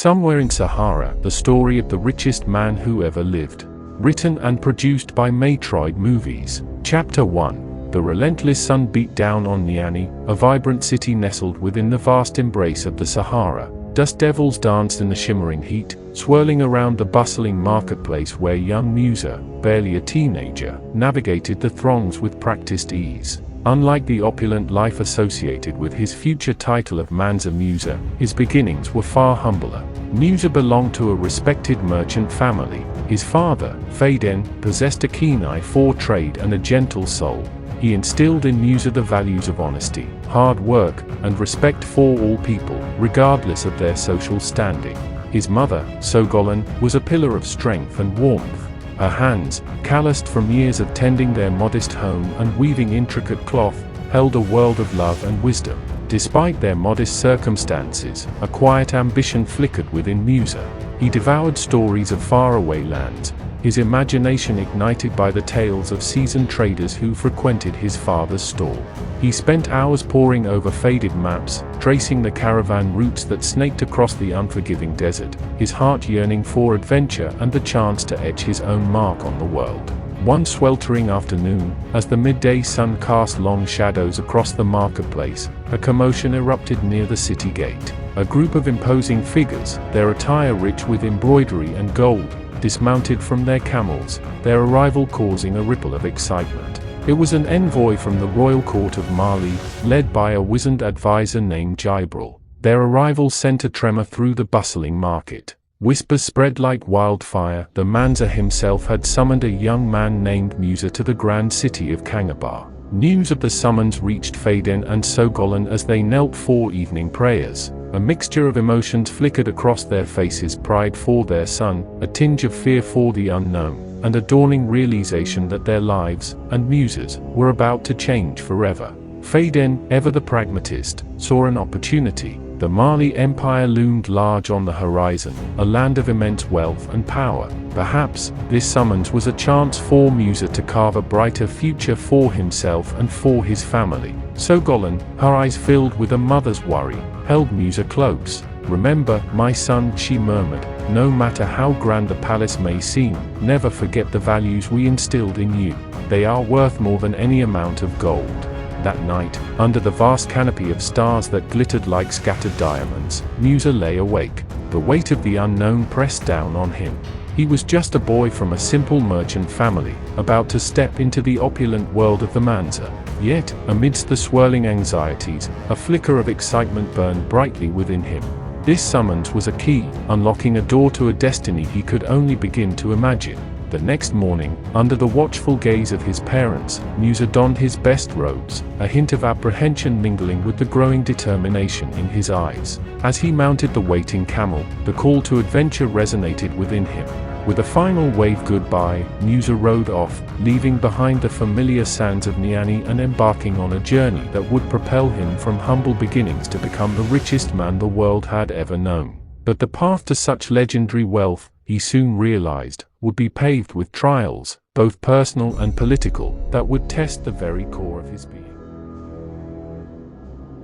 Somewhere in Sahara, the story of the richest man who ever lived. Written and produced by Matroid Movies. Chapter 1. The relentless sun beat down on Niani, a vibrant city nestled within the vast embrace of the Sahara. Dust devils danced in the shimmering heat, swirling around the bustling marketplace where young Musa, barely a teenager, navigated the throngs with practiced ease. Unlike the opulent life associated with his future title of Mansa Musa, his beginnings were far humbler. Musa belonged to a respected merchant family. His father, Faden, possessed a keen eye for trade and a gentle soul. He instilled in Musa the values of honesty, hard work, and respect for all people, regardless of their social standing. His mother, Sogolon, was a pillar of strength and warmth. Her hands, calloused from years of tending their modest home and weaving intricate cloth, held a world of love and wisdom. Despite their modest circumstances, a quiet ambition flickered within Musa. He devoured stories of faraway lands, his imagination ignited by the tales of seasoned traders who frequented his father's stall. He spent hours poring over faded maps, tracing the caravan routes that snaked across the unforgiving desert, his heart yearning for adventure and the chance to etch his own mark on the world. One sweltering afternoon, as the midday sun cast long shadows across the marketplace, a commotion erupted near the city gate. A group of imposing figures, their attire rich with embroidery and gold, dismounted from their camels, their arrival causing a ripple of excitement. It was an envoy from the royal court of Mali, led by a wizened advisor named Jibril. Their arrival sent a tremor through the bustling market. Whispers spread like wildfire. The Mansa himself had summoned a young man named Musa to the grand city of Kangabar. News of the summons reached Faden and Sogolon as they knelt for evening prayers. A mixture of emotions flickered across their faces: pride for their son, a tinge of fear for the unknown, and a dawning realization that their lives, and Musa's, were about to change forever. Faden, ever the pragmatist, saw an opportunity. The Mali Empire loomed large on the horizon, a land of immense wealth and power. Perhaps, this summons was a chance for Musa to carve a brighter future for himself and for his family. Sogolon, her eyes filled with a mother's worry, held Musa close. "Remember, my son," she murmured, "no matter how grand the palace may seem, never forget the values we instilled in you. They are worth more than any amount of gold." That night, under the vast canopy of stars that glittered like scattered diamonds, Musa lay awake. The weight of the unknown pressed down on him. He was just a boy from a simple merchant family, about to step into the opulent world of the Mansa. Yet, amidst the swirling anxieties, a flicker of excitement burned brightly within him. This summons was a key, unlocking a door to a destiny he could only begin to imagine. The next morning, under the watchful gaze of his parents, Musa donned his best robes, a hint of apprehension mingling with the growing determination in his eyes. As he mounted the waiting camel, the call to adventure resonated within him. With a final wave goodbye, Musa rode off, leaving behind the familiar sands of Niani and embarking on a journey that would propel him from humble beginnings to become the richest man the world had ever known. But the path to such legendary wealth, he soon realized, would be paved with trials, both personal and political, that would test the very core of his being.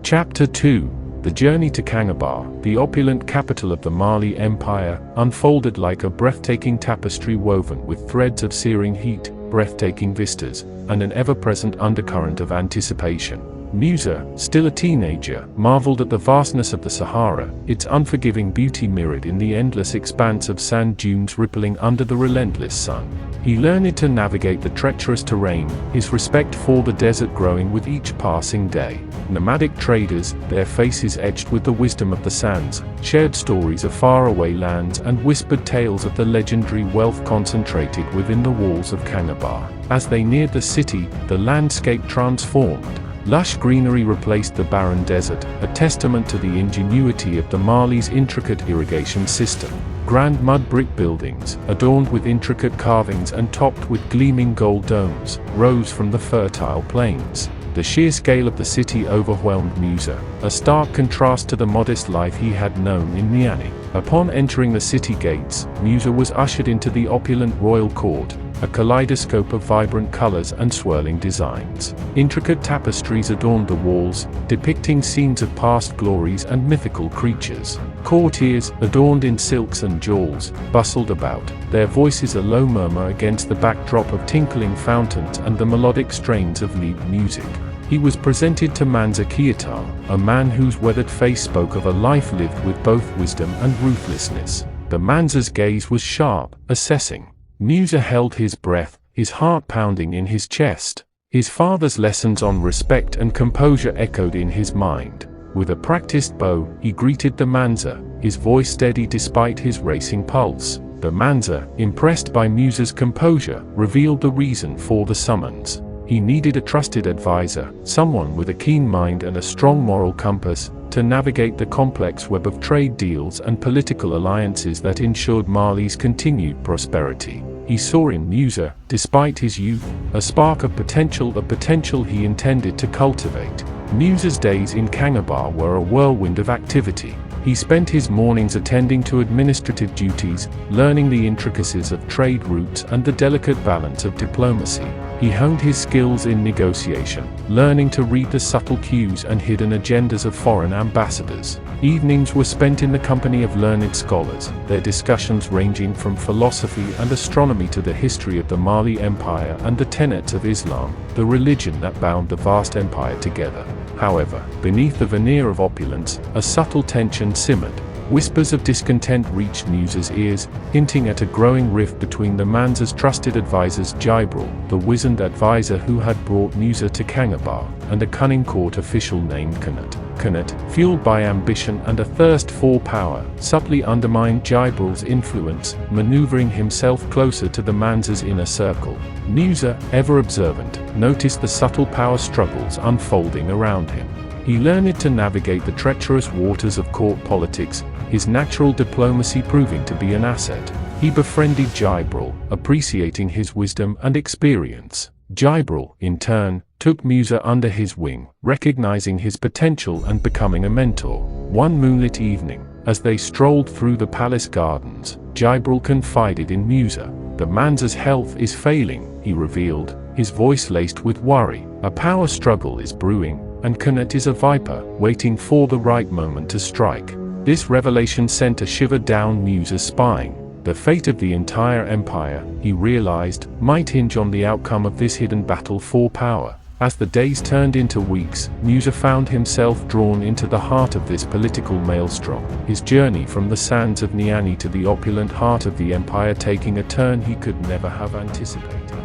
Chapter 2. The journey to Kangabar, the opulent capital of the Mali Empire, unfolded like a breathtaking tapestry woven with threads of searing heat, breathtaking vistas, and an ever-present undercurrent of anticipation. Musa, still a teenager, marveled at the vastness of the Sahara, its unforgiving beauty mirrored in the endless expanse of sand dunes rippling under the relentless sun. He learned to navigate the treacherous terrain, his respect for the desert growing with each passing day. Nomadic traders, their faces etched with the wisdom of the sands, shared stories of faraway lands and whispered tales of the legendary wealth concentrated within the walls of Kangabar. As they neared the city, the landscape transformed. Lush greenery replaced the barren desert, a testament to the ingenuity of the Mali's intricate irrigation system. Grand mud brick buildings, adorned with intricate carvings and topped with gleaming gold domes, rose from the fertile plains. The sheer scale of the city overwhelmed Musa, a stark contrast to the modest life he had known in Niani. Upon entering the city gates, Musa was ushered into the opulent royal court, a kaleidoscope of vibrant colors and swirling designs. Intricate tapestries adorned the walls, depicting scenes of past glories and mythical creatures. Courtiers, adorned in silks and jewels, bustled about, their voices a low murmur against the backdrop of tinkling fountains and the melodic strains of lead music. He was presented to Mansa Musa, a man whose weathered face spoke of a life lived with both wisdom and ruthlessness. The Mansa's gaze was sharp, assessing. Musa held his breath, his heart pounding in his chest. His father's lessons on respect and composure echoed in his mind. With a practiced bow, he greeted the Mansa, his voice steady despite his racing pulse. The Mansa, impressed by Musa's composure, revealed the reason for the summons. He needed a trusted advisor, someone with a keen mind and a strong moral compass, to navigate the complex web of trade deals and political alliances that ensured Mali's continued prosperity. He saw in Musa, despite his youth, a spark of potential he intended to cultivate. Musa's days in Kangaba were a whirlwind of activity. He spent his mornings attending to administrative duties, learning the intricacies of trade routes and the delicate balance of diplomacy. He honed his skills in negotiation, learning to read the subtle cues and hidden agendas of foreign ambassadors. Evenings were spent in the company of learned scholars, their discussions ranging from philosophy and astronomy to the history of the Mali Empire and the tenets of Islam, the religion that bound the vast empire together. However, beneath the veneer of opulence, a subtle tension simmered. Whispers of discontent reached Musa's ears, hinting at a growing rift between the Mansa's trusted advisors Jibril, the wizened advisor who had brought Musa to Kangaba, and a cunning court official named Kanat. Kanat, fueled by ambition and a thirst for power, subtly undermined Jibril's influence, maneuvering himself closer to the Mansa's inner circle. Musa, ever observant, noticed the subtle power struggles unfolding around him. He learned to navigate the treacherous waters of court politics, his natural diplomacy proving to be an asset. He befriended Jibril, appreciating his wisdom and experience. Jibril, in turn, took Musa under his wing, recognizing his potential and becoming a mentor. One moonlit evening, as they strolled through the palace gardens, Jibril confided in Musa. "The Mansa's health is failing," he revealed, his voice laced with worry. "A power struggle is brewing, and Kanat is a viper, waiting for the right moment to strike." This revelation sent a shiver down Musa's spine. The fate of the entire empire, he realized, might hinge on the outcome of this hidden battle for power. As the days turned into weeks, Musa found himself drawn into the heart of this political maelstrom, his journey from the sands of Niani to the opulent heart of the empire taking a turn he could never have anticipated.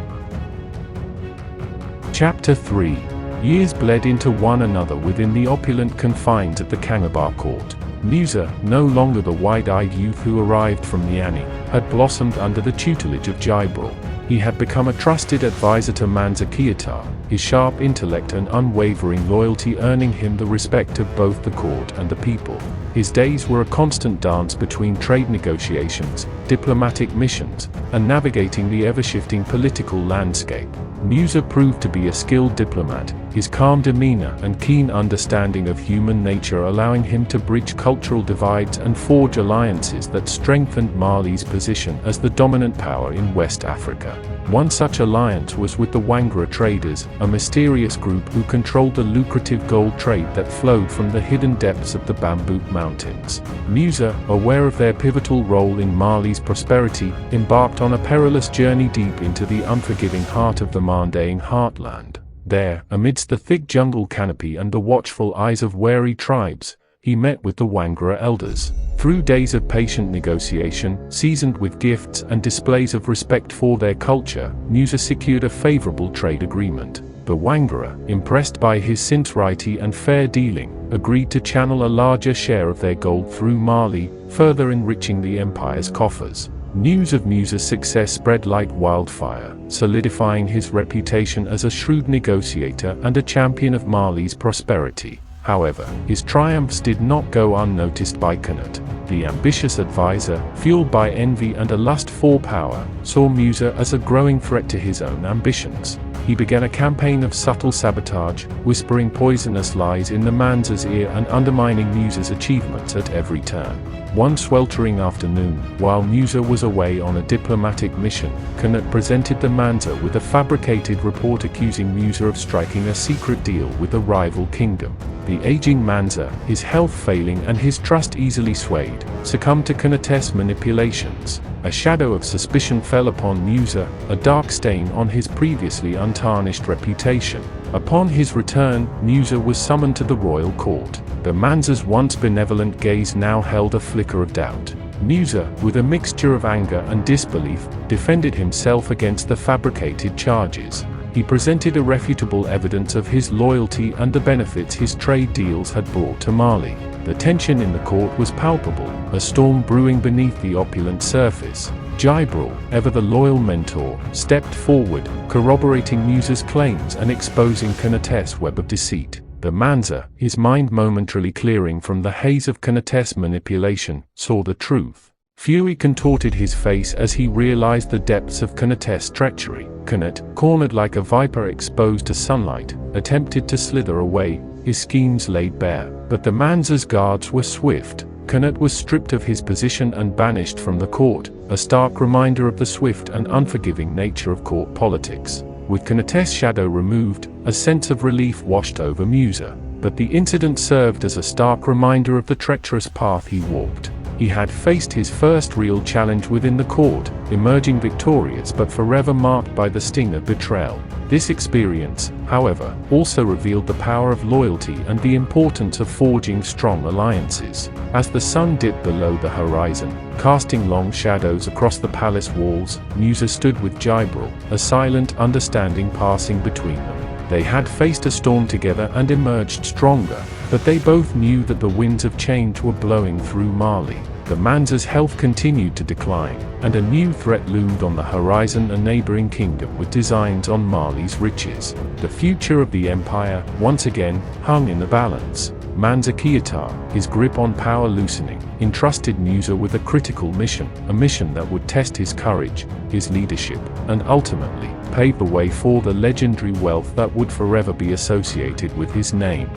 Chapter 3. Years bled into one another within the opulent confines of the Kangaba court. Musa, no longer the wide-eyed youth who arrived from Niani, had blossomed under the tutelage of Jibril. He had become a trusted advisor to Mansa Musa, his sharp intellect and unwavering loyalty earning him the respect of both the court and the people. His days were a constant dance between trade negotiations, diplomatic missions, and navigating the ever-shifting political landscape. Musa proved to be a skilled diplomat, his calm demeanor and keen understanding of human nature allowing him to bridge cultural divides and forge alliances that strengthened Mali's position as the dominant power in West Africa. One such alliance was with the Wangra traders, a mysterious group who controlled the lucrative gold trade that flowed from the hidden depths of the Bamboo Mountains. Musa, aware of their pivotal role in Mali's prosperity, embarked on a perilous journey deep into the unforgiving heart of the Mandaean heartland. There, amidst the thick jungle canopy and the watchful eyes of wary tribes, he met with the Wangra elders. Through days of patient negotiation, seasoned with gifts and displays of respect for their culture, Musa secured a favorable trade agreement. The Wangra, impressed by his sincerity and fair dealing, agreed to channel a larger share of their gold through Mali, further enriching the empire's coffers. News of Musa's success spread like wildfire, solidifying his reputation as a shrewd negotiator and a champion of Mali's prosperity. However, his triumphs did not go unnoticed by Kanat. The ambitious advisor, fueled by envy and a lust for power, saw Musa as a growing threat to his own ambitions. He began a campaign of subtle sabotage, whispering poisonous lies in the Mansa's ear and undermining Musa's achievements at every turn. One sweltering afternoon, while Musa was away on a diplomatic mission, Qanat presented the Mansa with a fabricated report accusing Musa of striking a secret deal with a rival kingdom. The aging Mansa, his health failing and his trust easily swayed, succumbed to Qanat's manipulations. A shadow of suspicion fell upon Musa, a dark stain on his previously untarnished reputation. Upon his return, Musa was summoned to the royal court. The Mansa's once benevolent gaze now held a flicker of doubt. Musa, with a mixture of anger and disbelief, defended himself against the fabricated charges. He presented irrefutable evidence of his loyalty and the benefits his trade deals had brought to Mali. The tension in the court was palpable, a storm brewing beneath the opulent surface. Jibril, ever the loyal mentor, stepped forward, corroborating Musa's claims and exposing Qanat's web of deceit. The Mansa, his mind momentarily clearing from the haze of Qanat's manipulation, saw the truth. Fury contorted his face as he realized the depths of Qanat's treachery. Qanat, cornered like a viper exposed to sunlight, attempted to slither away, his schemes laid bare. But the Mansa's guards were swift. Qanat was stripped of his position and banished from the court, a stark reminder of the swift and unforgiving nature of court politics. With Qanat's shadow removed, a sense of relief washed over Musa. But the incident served as a stark reminder of the treacherous path he walked. He had faced his first real challenge within the court, emerging victorious but forever marked by the sting of betrayal. This experience, however, also revealed the power of loyalty and the importance of forging strong alliances. As the sun dipped below the horizon, casting long shadows across the palace walls, Musa stood with Jibril, a silent understanding passing between them. They had faced a storm together and emerged stronger, but they both knew that the winds of change were blowing through Mali. The Mansa's health continued to decline, and a new threat loomed on the horizon, a neighboring kingdom with designs on Mali's riches. The future of the empire, once again, hung in the balance. Mansa Musa, his grip on power loosening, entrusted Musa with a critical mission, a mission that would test his courage, his leadership, and ultimately, pave the way for the legendary wealth that would forever be associated with his name.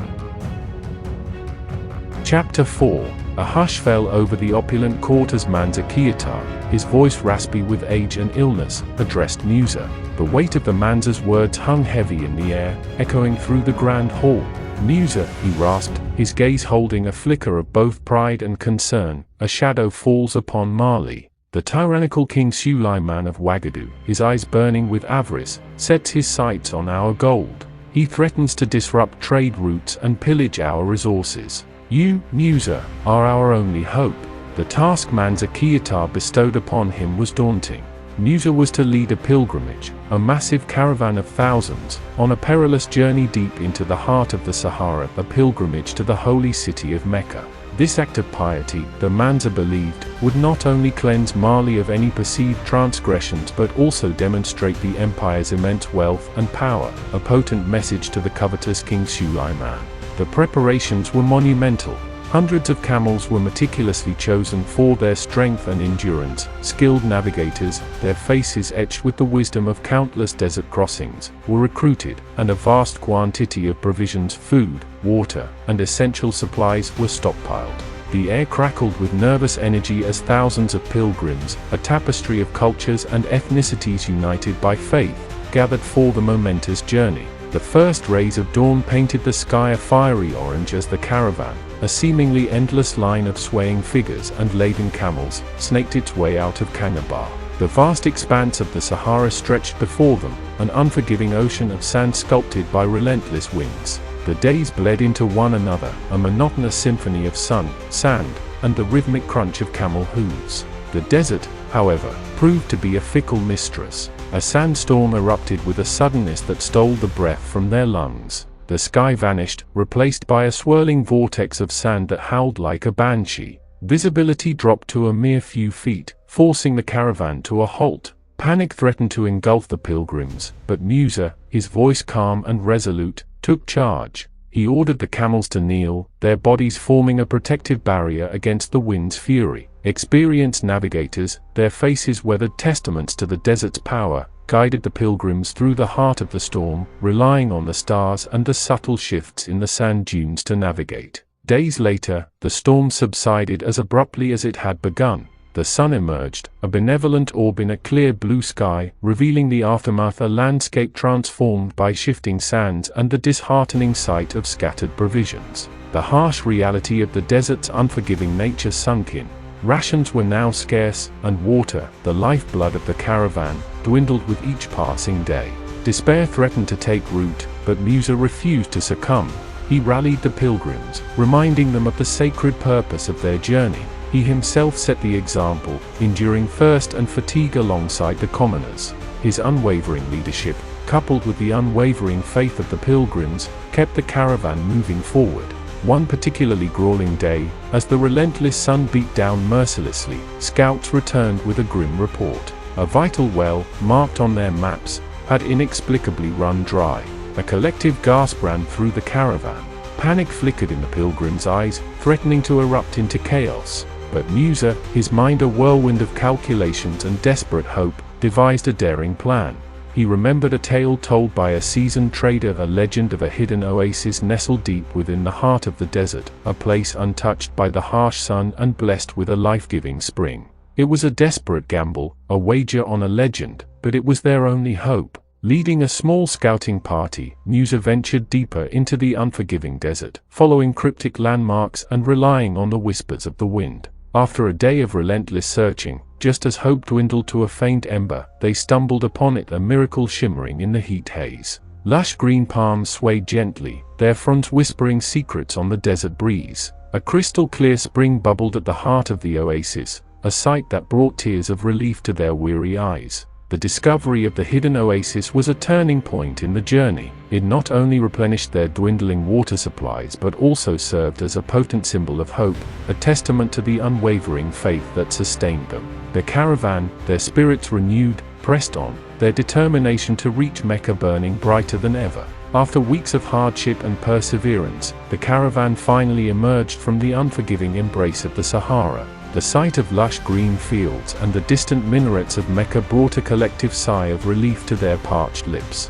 Chapter 4. A hush fell over the opulent court as Mansa Musa, his voice raspy with age and illness, addressed Musa. The weight of the Mansa's words hung heavy in the air, echoing through the grand hall. Musa, he rasped, his gaze holding a flicker of both pride and concern. A shadow falls upon Mali. The tyrannical King Suleiman of Ouagadougou, his eyes burning with avarice, sets his sights on our gold. He threatens to disrupt trade routes and pillage our resources. You, Musa, are our only hope. The task Mansa Musa bestowed upon him was daunting. Musa was to lead a pilgrimage, a massive caravan of thousands, on a perilous journey deep into the heart of the Sahara, a pilgrimage to the holy city of Mecca. This act of piety, the Mansa believed, would not only cleanse Mali of any perceived transgressions but also demonstrate the empire's immense wealth and power, a potent message to the covetous King Suleiman. The preparations were monumental. Hundreds of camels were meticulously chosen for their strength and endurance. Skilled navigators, their faces etched with the wisdom of countless desert crossings, were recruited, and a vast quantity of provisions, food, water, and essential supplies were stockpiled. The air crackled with nervous energy as thousands of pilgrims, a tapestry of cultures and ethnicities united by faith, gathered for the momentous journey. The first rays of dawn painted the sky a fiery orange as the caravan, a seemingly endless line of swaying figures and laden camels, snaked its way out of Kanabar. The vast expanse of the Sahara stretched before them, an unforgiving ocean of sand sculpted by relentless winds. The days bled into one another, a monotonous symphony of sun, sand, and the rhythmic crunch of camel hooves. The desert, however, proved to be a fickle mistress. A sandstorm erupted with a suddenness that stole the breath from their lungs. The sky vanished, replaced by a swirling vortex of sand that howled like a banshee. Visibility dropped to a mere few feet, forcing the caravan to a halt. Panic threatened to engulf the pilgrims, but Musa, his voice calm and resolute, took charge. He ordered the camels to kneel, their bodies forming a protective barrier against the wind's fury. Experienced navigators, their faces weathered testaments to the desert's power, guided the pilgrims through the heart of the storm, relying on the stars and the subtle shifts in the sand dunes to navigate. Days later, the storm subsided as abruptly as it had begun. The sun emerged, a benevolent orb in a clear blue sky, revealing the aftermath, a landscape transformed by shifting sands and the disheartening sight of scattered provisions. The harsh reality of the desert's unforgiving nature sunk in. Rations were now scarce, and water, the lifeblood of the caravan, dwindled with each passing day. Despair threatened to take root, but Musa refused to succumb. He rallied the pilgrims, reminding them of the sacred purpose of their journey. He himself set the example, enduring thirst and fatigue alongside the commoners. His unwavering leadership, coupled with the unwavering faith of the pilgrims, kept the caravan moving forward. One particularly grueling day, as the relentless sun beat down mercilessly, scouts returned with a grim report. A vital well, marked on their maps, had inexplicably run dry. A collective gasp ran through the caravan. Panic flickered in the pilgrims' eyes, threatening to erupt into chaos. But Musa, his mind a whirlwind of calculations and desperate hope, devised a daring plan. He remembered a tale told by a seasoned trader, a legend of a hidden oasis nestled deep within the heart of the desert, a place untouched by the harsh sun and blessed with a life-giving spring. It was a desperate gamble, a wager on a legend, but it was their only hope. Leading a small scouting party, Musa ventured deeper into the unforgiving desert, following cryptic landmarks and relying on the whispers of the wind. After a day of relentless searching, just as hope dwindled to a faint ember, they stumbled upon it, a miracle shimmering in the heat haze. Lush green palms swayed gently, their fronds whispering secrets on the desert breeze. A crystal-clear spring bubbled at the heart of the oasis, a sight that brought tears of relief to their weary eyes. The discovery of the hidden oasis was a turning point in the journey. It not only replenished their dwindling water supplies but also served as a potent symbol of hope, a testament to the unwavering faith that sustained them. The caravan, their spirits renewed, pressed on, their determination to reach Mecca burning brighter than ever. After weeks of hardship and perseverance, the caravan finally emerged from the unforgiving embrace of the Sahara. The sight of lush green fields and the distant minarets of Mecca brought a collective sigh of relief to their parched lips.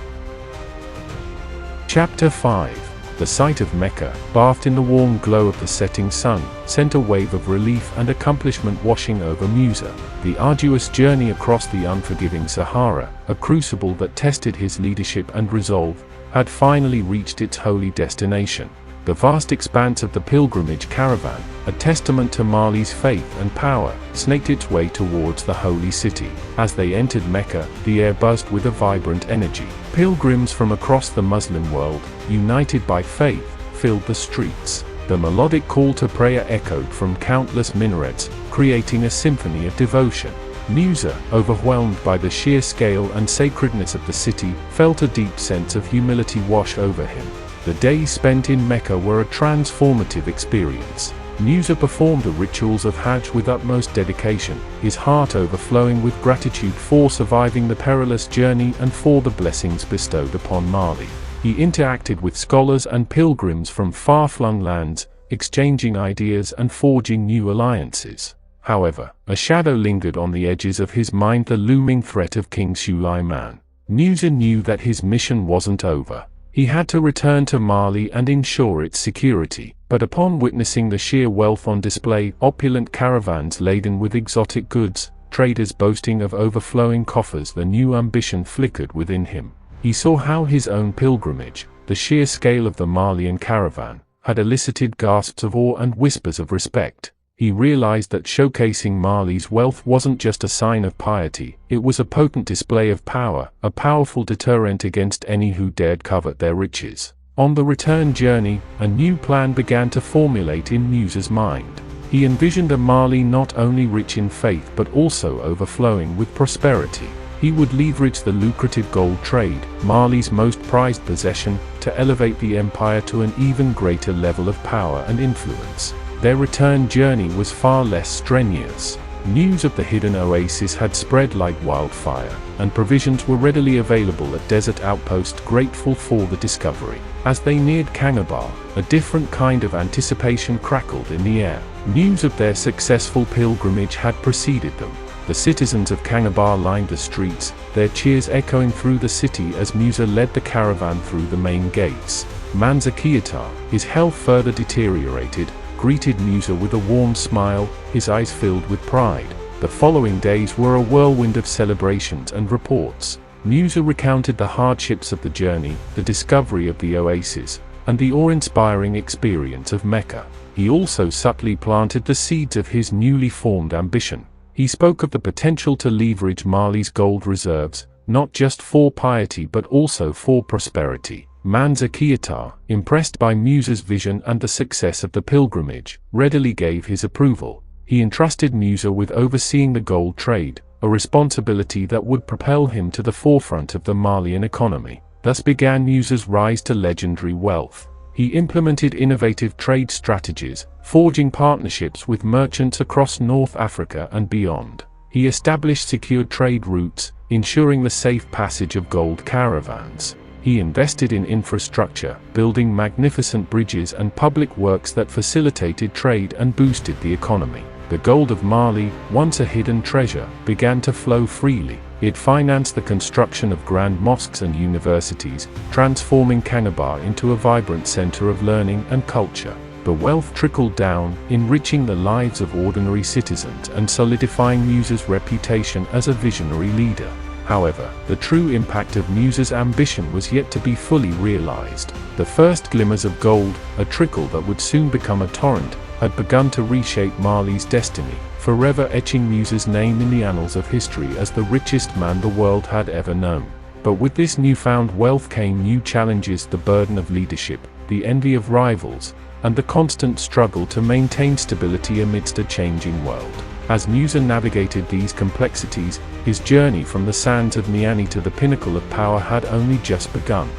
Chapter 5. The sight of Mecca, bathed in the warm glow of the setting sun, sent a wave of relief and accomplishment washing over Musa. The arduous journey across the unforgiving Sahara, a crucible that tested his leadership and resolve, had finally reached its holy destination. The vast expanse of the pilgrimage caravan, a testament to Mali's faith and power, snaked its way towards the holy city. As they entered Mecca, the air buzzed with a vibrant energy. Pilgrims from across the Muslim world, united by faith, filled the streets. The melodic call to prayer echoed from countless minarets, creating a symphony of devotion. Musa, overwhelmed by the sheer scale and sacredness of the city, felt a deep sense of humility wash over him. The days spent in Mecca were a transformative experience. Musa performed the rituals of Hajj with utmost dedication, his heart overflowing with gratitude for surviving the perilous journey and for the blessings bestowed upon Mali. He interacted with scholars and pilgrims from far-flung lands, exchanging ideas and forging new alliances. However, a shadow lingered on the edges of his mind, the looming threat of King Suleiman. Musa knew that his mission wasn't over. He had to return to Mali and ensure its security, but upon witnessing the sheer wealth on display, opulent caravans laden with exotic goods, traders boasting of overflowing coffers, the new ambition flickered within him. He saw how his own pilgrimage, the sheer scale of the Malian caravan, had elicited gasps of awe and whispers of respect. He realized that showcasing Mali's wealth wasn't just a sign of piety, it was a potent display of power, a powerful deterrent against any who dared covet their riches. On the return journey, a new plan began to formulate in Musa's mind. He envisioned a Mali not only rich in faith but also overflowing with prosperity. He would leverage the lucrative gold trade, Mali's most prized possession, to elevate the empire to an even greater level of power and influence. Their return journey was far less strenuous. News of the hidden oasis had spread like wildfire, and provisions were readily available at desert outposts grateful for the discovery. As they neared Kanabar, a different kind of anticipation crackled in the air. News of their successful pilgrimage had preceded them. The citizens of Kanabar lined the streets, their cheers echoing through the city as Musa led the caravan through the main gates. Mansa Musa, his health further deteriorated, greeted Musa with a warm smile, his eyes filled with pride. The following days were a whirlwind of celebrations and reports. Musa recounted the hardships of the journey, the discovery of the oasis, and the awe-inspiring experience of Mecca. He also subtly planted the seeds of his newly formed ambition. He spoke of the potential to leverage Mali's gold reserves, not just for piety but also for prosperity. Mansa Musa, impressed by Musa's vision and the success of the pilgrimage, readily gave his approval. He entrusted Musa with overseeing the gold trade, a responsibility that would propel him to the forefront of the Malian economy. Thus began Musa's rise to legendary wealth. He implemented innovative trade strategies, forging partnerships with merchants across North Africa and beyond. He established secure trade routes, ensuring the safe passage of gold caravans. He invested in infrastructure, building magnificent bridges and public works that facilitated trade and boosted the economy. The gold of Mali, once a hidden treasure, began to flow freely. It financed the construction of grand mosques and universities, transforming Kanabar into a vibrant center of learning and culture. The wealth trickled down, enriching the lives of ordinary citizens and solidifying Musa's reputation as a visionary leader. However, the true impact of Musa's ambition was yet to be fully realized. The first glimmers of gold, a trickle that would soon become a torrent, had begun to reshape Mali's destiny, forever etching Musa's name in the annals of history as the richest man the world had ever known. But with this newfound wealth came new challenges: the burden of leadership, the envy of rivals, and the constant struggle to maintain stability amidst a changing world. As Musa navigated these complexities, his journey from the sands of Niani to the pinnacle of power had only just begun.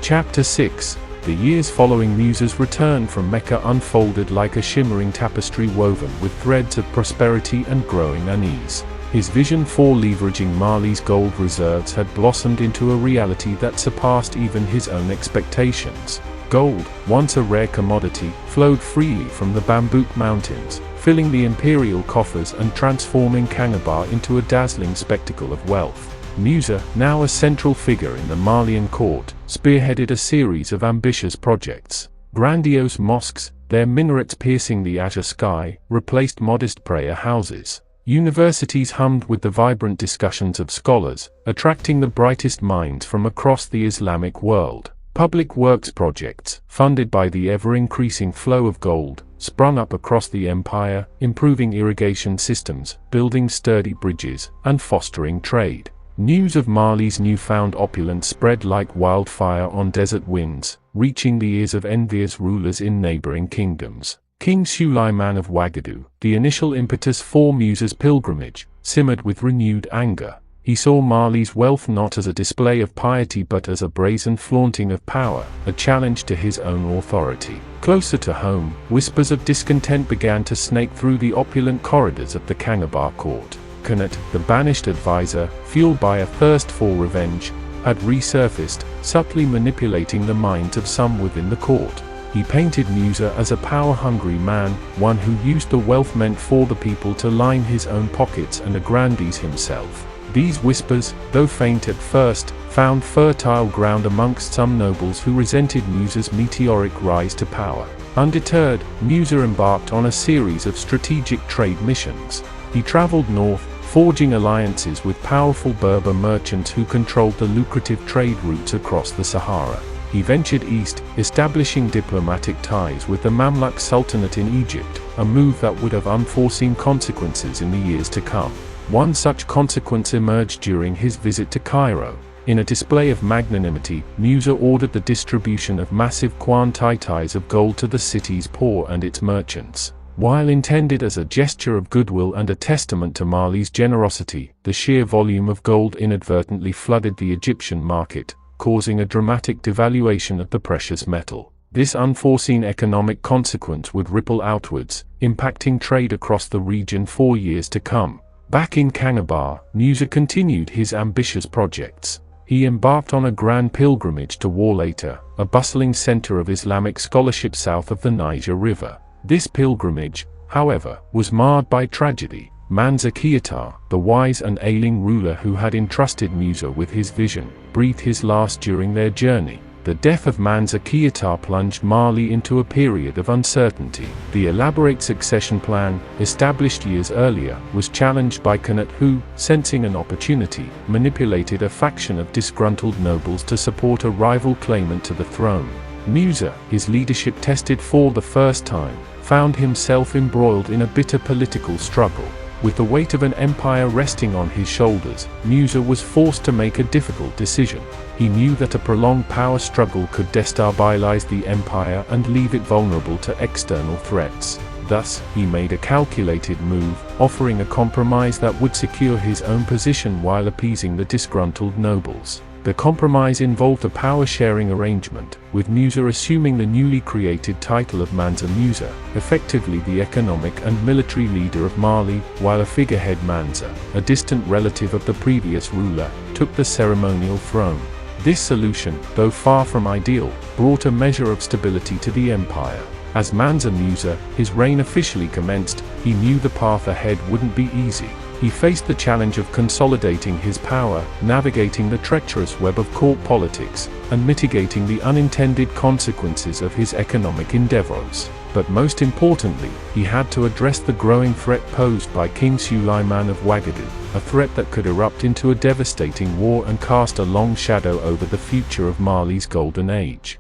Chapter 6. The years following Musa's return from Mecca unfolded like a shimmering tapestry woven with threads of prosperity and growing unease. His vision for leveraging Mali's gold reserves had blossomed into a reality that surpassed even his own expectations. Gold, once a rare commodity, flowed freely from the Bambouk Mountains, filling the imperial coffers and transforming Kanabar into a dazzling spectacle of wealth. Musa, now a central figure in the Malian court, spearheaded a series of ambitious projects. Grandiose mosques, their minarets piercing the azure sky, replaced modest prayer houses. Universities hummed with the vibrant discussions of scholars, attracting the brightest minds from across the Islamic world. Public works projects, funded by the ever-increasing flow of gold, sprung up across the empire, improving irrigation systems, building sturdy bridges, and fostering trade. News of Mali's newfound opulence spread like wildfire on desert winds, reaching the ears of envious rulers in neighboring kingdoms. King Suleiman of Ouagadougou, the initial impetus for Musa's pilgrimage, simmered with renewed anger. He saw Mali's wealth not as a display of piety but as a brazen flaunting of power, a challenge to his own authority. Closer to home, whispers of discontent began to snake through the opulent corridors of the Kanabar court. Kanat, the banished advisor, fueled by a thirst for revenge, had resurfaced, subtly manipulating the minds of some within the court. He painted Musa as a power-hungry man, one who used the wealth meant for the people to line his own pockets and aggrandize himself. These whispers, though faint at first, found fertile ground amongst some nobles who resented Musa's meteoric rise to power. Undeterred, Musa embarked on a series of strategic trade missions. He traveled north, forging alliances with powerful Berber merchants who controlled the lucrative trade routes across the Sahara. He ventured east, establishing diplomatic ties with the Mamluk Sultanate in Egypt, a move that would have unforeseen consequences in the years to come. One such consequence emerged during his visit to Cairo. In a display of magnanimity, Musa ordered the distribution of massive quantities of gold to the city's poor and its merchants. While intended as a gesture of goodwill and a testament to Mali's generosity, the sheer volume of gold inadvertently flooded the Egyptian market, causing a dramatic devaluation of the precious metal. This unforeseen economic consequence would ripple outwards, impacting trade across the region for years to come. Back in Kanabar, Musa continued his ambitious projects. He embarked on a grand pilgrimage to Walaita, a bustling center of Islamic scholarship south of the Niger River. This pilgrimage, however, was marred by tragedy. Mansa Musa, the wise and ailing ruler who had entrusted Musa with his vision, breathed his last during their journey. The death of Mansa Musa plunged Mali into a period of uncertainty. The elaborate succession plan, established years earlier, was challenged by Kanut who, sensing an opportunity, manipulated a faction of disgruntled nobles to support a rival claimant to the throne. Musa, his leadership tested for the first time, found himself embroiled in a bitter political struggle. With the weight of an empire resting on his shoulders, Musa was forced to make a difficult decision. He knew that a prolonged power struggle could destabilize the empire and leave it vulnerable to external threats. Thus, he made a calculated move, offering a compromise that would secure his own position while appeasing the disgruntled nobles. The compromise involved a power-sharing arrangement, with Musa assuming the newly created title of Mansa Musa, effectively the economic and military leader of Mali, while a figurehead Mansa, a distant relative of the previous ruler, took the ceremonial throne. This solution, though far from ideal, brought a measure of stability to the empire. As Mansa Musa, his reign officially commenced, he knew the path ahead wouldn't be easy. He faced the challenge of consolidating his power, navigating the treacherous web of court politics, and mitigating the unintended consequences of his economic endeavors. But most importantly, he had to address the growing threat posed by King Suleiman of Ouagadougou, a threat that could erupt into a devastating war and cast a long shadow over the future of Mali's golden age.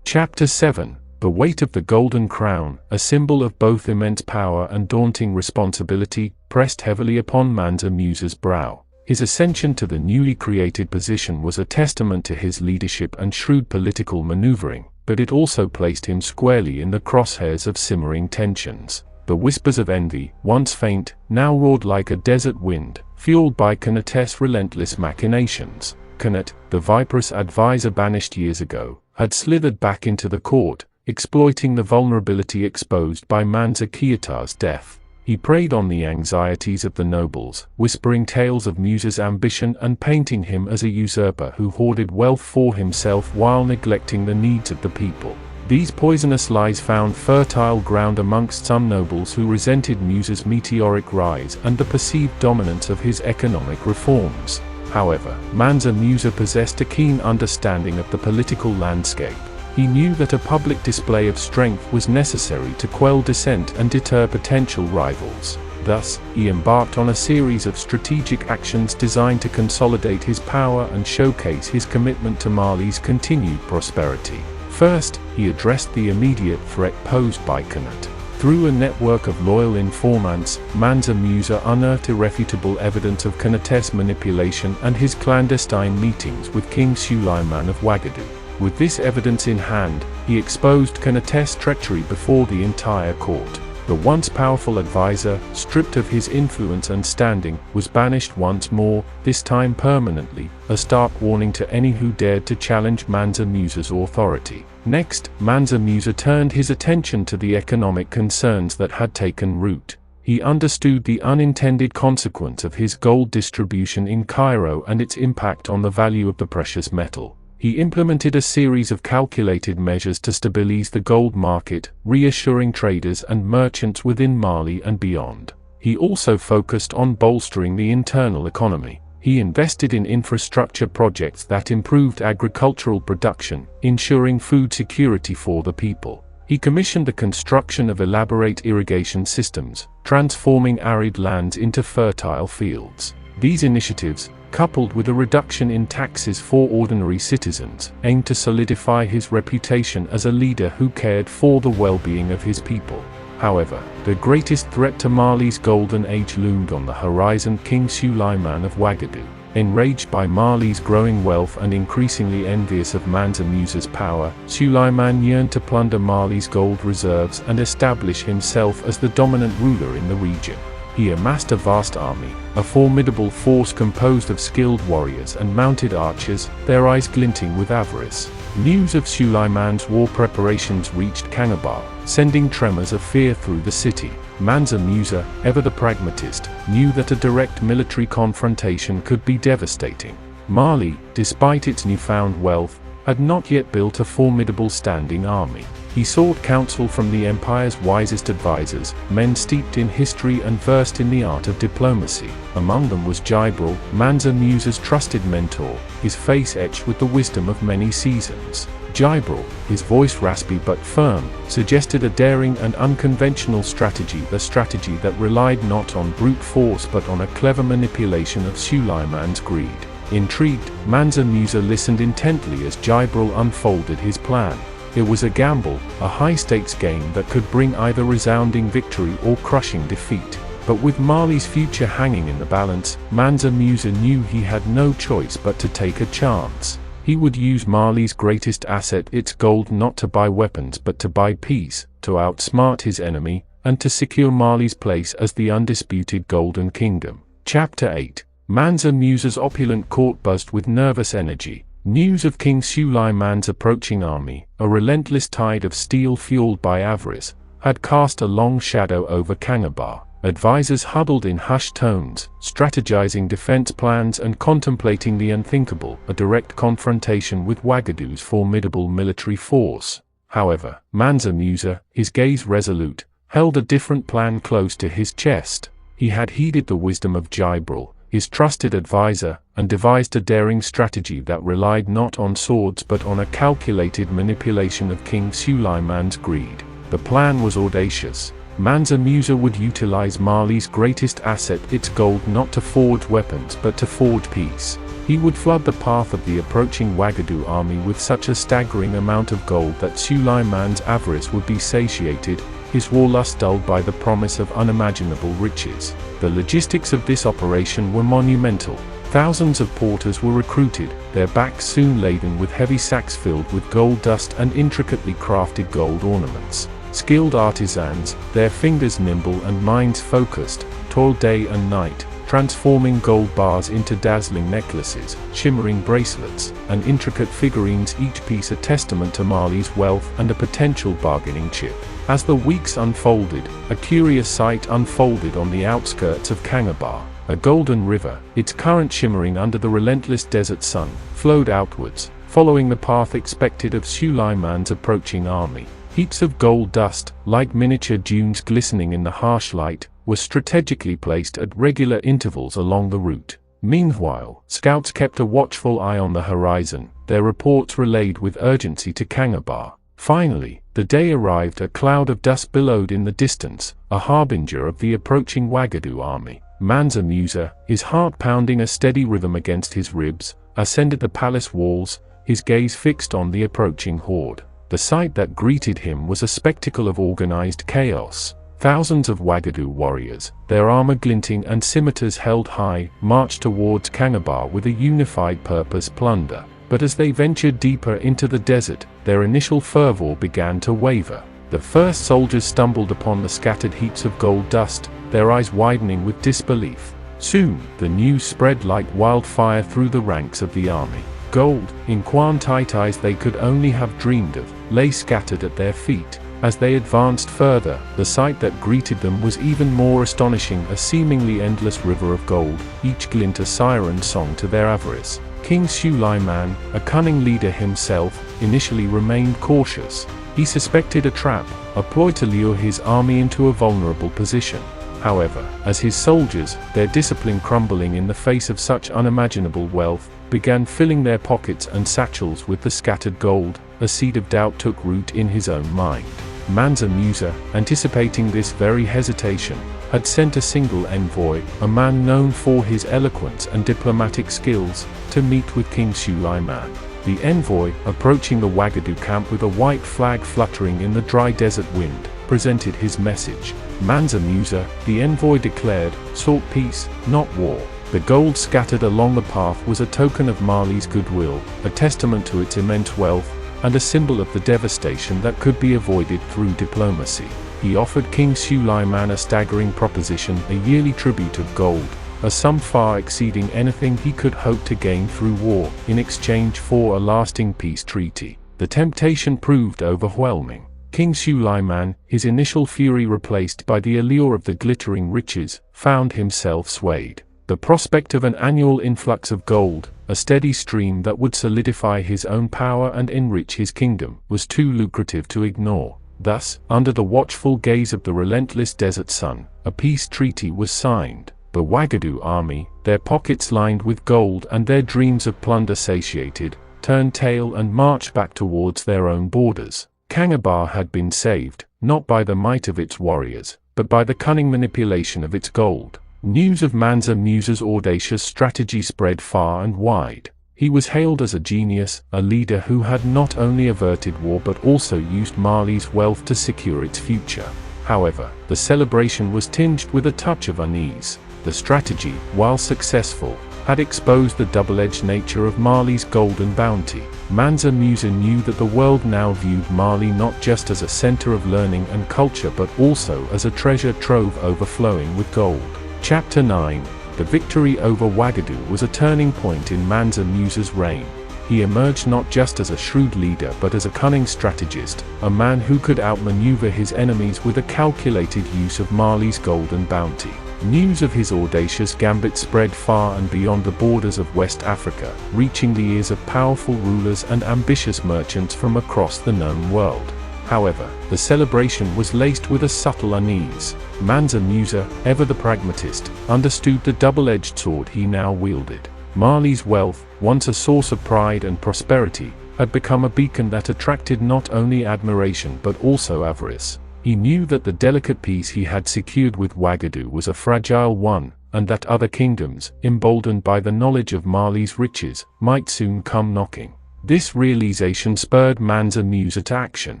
Chapter 7. The weight of the golden crown, a symbol of both immense power and daunting responsibility, pressed heavily upon Mansa Musa's brow. His ascension to the newly created position was a testament to his leadership and shrewd political maneuvering, but it also placed him squarely in the crosshairs of simmering tensions. The whispers of envy, once faint, now roared like a desert wind, fueled by Kanut's relentless machinations. Kanut, the viperous advisor banished years ago, had slithered back into the court, exploiting the vulnerability exposed by Mansa Musa's death. He preyed on the anxieties of the nobles, whispering tales of Musa's ambition and painting him as a usurper who hoarded wealth for himself while neglecting the needs of the people. These poisonous lies found fertile ground amongst some nobles who resented Musa's meteoric rise and the perceived dominance of his economic reforms. However, Mansa Musa possessed a keen understanding of the political landscape. He knew that a public display of strength was necessary to quell dissent and deter potential rivals. Thus, he embarked on a series of strategic actions designed to consolidate his power and showcase his commitment to Mali's continued prosperity. First, he addressed the immediate threat posed by Kanut. Through a network of loyal informants, Mansa Musa unearthed irrefutable evidence of Kanut's manipulation and his clandestine meetings with King Suleiman of Ouagadougou. With this evidence in hand, he exposed Kanut's treachery before the entire court. The once powerful advisor, stripped of his influence and standing, was banished once more, this time permanently, a stark warning to any who dared to challenge Mansa Musa's authority. Next, Mansa Musa turned his attention to the economic concerns that had taken root. He understood the unintended consequence of his gold distribution in Cairo and its impact on the value of the precious metal. He implemented a series of calculated measures to stabilize the gold market, reassuring traders and merchants within Mali and beyond. He also focused on bolstering the internal economy. He invested in infrastructure projects that improved agricultural production, ensuring food security for the people. He commissioned the construction of elaborate irrigation systems, transforming arid lands into fertile fields. These initiatives, coupled with a reduction in taxes for ordinary citizens, aimed to solidify his reputation as a leader who cared for the well-being of his people. However, the greatest threat to Mali's golden age loomed on the horizon. King Suleiman of Ouagadougou. Enraged by Mali's growing wealth and increasingly envious of Mansa Musa's power, Suleiman yearned to plunder Mali's gold reserves and establish himself as the dominant ruler in the region. He amassed a vast army, a formidable force composed of skilled warriors and mounted archers, their eyes glinting with avarice. News of Suleiman's war preparations reached Kanabar, sending tremors of fear through the city. Mansa Musa, ever the pragmatist, knew that a direct military confrontation could be devastating. Mali, despite its newfound wealth, had not yet built a formidable standing army. He sought counsel from the empire's wisest advisors, men steeped in history and versed in the art of diplomacy. Among them was Jibril, Mansa Musa's trusted mentor, his face etched with the wisdom of many seasons. Jibril, his voice raspy but firm, suggested a daring and unconventional strategy, a strategy that relied not on brute force but on a clever manipulation of Suleiman's greed. Intrigued, Mansa Musa listened intently as Jibril unfolded his plan. It was a gamble, a high-stakes game that could bring either resounding victory or crushing defeat. But with Mali's future hanging in the balance, Mansa Musa knew he had no choice but to take a chance. He would use Mali's greatest asset, its gold, not to buy weapons but to buy peace, to outsmart his enemy, and to secure Mali's place as the undisputed Golden Kingdom. Chapter 8. Mansa Musa's opulent court buzzed with nervous energy. News of King Suleiman's approaching army, a relentless tide of steel fueled by avarice, had cast a long shadow over Kanabar. Advisors huddled in hushed tones, strategizing defense plans and contemplating the unthinkable, a direct confrontation with Wagadu's formidable military force. However, Mansa Musa, his gaze resolute, held a different plan close to his chest. He had heeded the wisdom of Jibril, his trusted advisor, and devised a daring strategy that relied not on swords but on a calculated manipulation of King Suleiman's greed. The plan was audacious. Mansa Musa would utilize Mali's greatest asset, its gold, not to forge weapons but to forge peace. He would flood the path of the approaching Wagadu army with such a staggering amount of gold that Suleiman's avarice would be satiated, his warlust dulled by the promise of unimaginable riches. The logistics of this operation were monumental. Thousands of porters were recruited, their backs soon laden with heavy sacks filled with gold dust and intricately crafted gold ornaments. Skilled artisans, their fingers nimble and minds focused, toiled day and night, transforming gold bars into dazzling necklaces, shimmering bracelets, and intricate figurines, each piece a testament to Mali's wealth and a potential bargaining chip. As the weeks unfolded, a curious sight unfolded on the outskirts of Kanabar. A golden river, its current shimmering under the relentless desert sun, flowed outwards, following the path expected of Suleiman's approaching army. Heaps of gold dust, like miniature dunes glistening in the harsh light, were strategically placed at regular intervals along the route. Meanwhile, scouts kept a watchful eye on the horizon, their reports relayed with urgency to Kanabar. Finally, the day arrived. A cloud of dust billowed in the distance, a harbinger of the approaching Wagadu army. Mansa Musa, his heart pounding a steady rhythm against his ribs, ascended the palace walls, his gaze fixed on the approaching horde. The sight that greeted him was a spectacle of organized chaos. Thousands of Wagadu warriors, their armor glinting and scimitars held high, marched towards Kanabar with a unified purpose: plunder. But as they ventured deeper into the desert, their initial fervor began to waver. The first soldiers stumbled upon the scattered heaps of gold dust, their eyes widening with disbelief. Soon, the news spread like wildfire through the ranks of the army. Gold, in quantities they could only have dreamed of, lay scattered at their feet. As they advanced further, the sight that greeted them was even more astonishing: a seemingly endless river of gold, each glint a siren song to their avarice. King Suleiman, a cunning leader himself, initially remained cautious. He suspected a trap, a ploy to lure his army into a vulnerable position. However, as his soldiers, their discipline crumbling in the face of such unimaginable wealth, began filling their pockets and satchels with the scattered gold, a seed of doubt took root in his own mind. Mansa Musa, anticipating this very hesitation, had sent a single envoy, a man known for his eloquence and diplomatic skills, to meet with King Suleiman. The envoy, approaching the Wagadu camp with a white flag fluttering in the dry desert wind, presented his message. Mansa Musa, the envoy declared, sought peace, not war. The gold scattered along the path was a token of Mali's goodwill, a testament to its immense wealth, and a symbol of the devastation that could be avoided through diplomacy. He offered King Suleiman a staggering proposition: a yearly tribute of gold, a sum far exceeding anything he could hope to gain through war, in exchange for a lasting peace treaty. The temptation proved overwhelming. King Suleiman, his initial fury replaced by the allure of the glittering riches, found himself swayed. The prospect of an annual influx of gold, a steady stream that would solidify his own power and enrich his kingdom, was too lucrative to ignore. Thus, under the watchful gaze of the relentless desert sun, a peace treaty was signed. The Wagadu army, their pockets lined with gold and their dreams of plunder satiated, turned tail and marched back towards their own borders. Kanabar had been saved, not by the might of its warriors, but by the cunning manipulation of its gold. News of Mansa Musa's audacious strategy spread far and wide. He was hailed as a genius, a leader who had not only averted war but also used Mali's wealth to secure its future. However, the celebration was tinged with a touch of unease. The strategy, while successful, had exposed the double-edged nature of Mali's golden bounty. Mansa Musa knew that the world now viewed Mali not just as a center of learning and culture but also as a treasure trove overflowing with gold. Chapter 9. The victory over Wagadu was a turning point in Mansa Musa's reign. He emerged not just as a shrewd leader but as a cunning strategist, a man who could outmaneuver his enemies with a calculated use of Mali's golden bounty. News of his audacious gambit spread far and beyond the borders of West Africa, reaching the ears of powerful rulers and ambitious merchants from across the known world. However, the celebration was laced with a subtle unease. Mansa Musa, ever the pragmatist, understood the double-edged sword he now wielded. Mali's wealth, once a source of pride and prosperity, had become a beacon that attracted not only admiration but also avarice. He knew that the delicate peace he had secured with Wagadu was a fragile one, and that other kingdoms, emboldened by the knowledge of Mali's riches, might soon come knocking. This realization spurred Mansa Musa to action.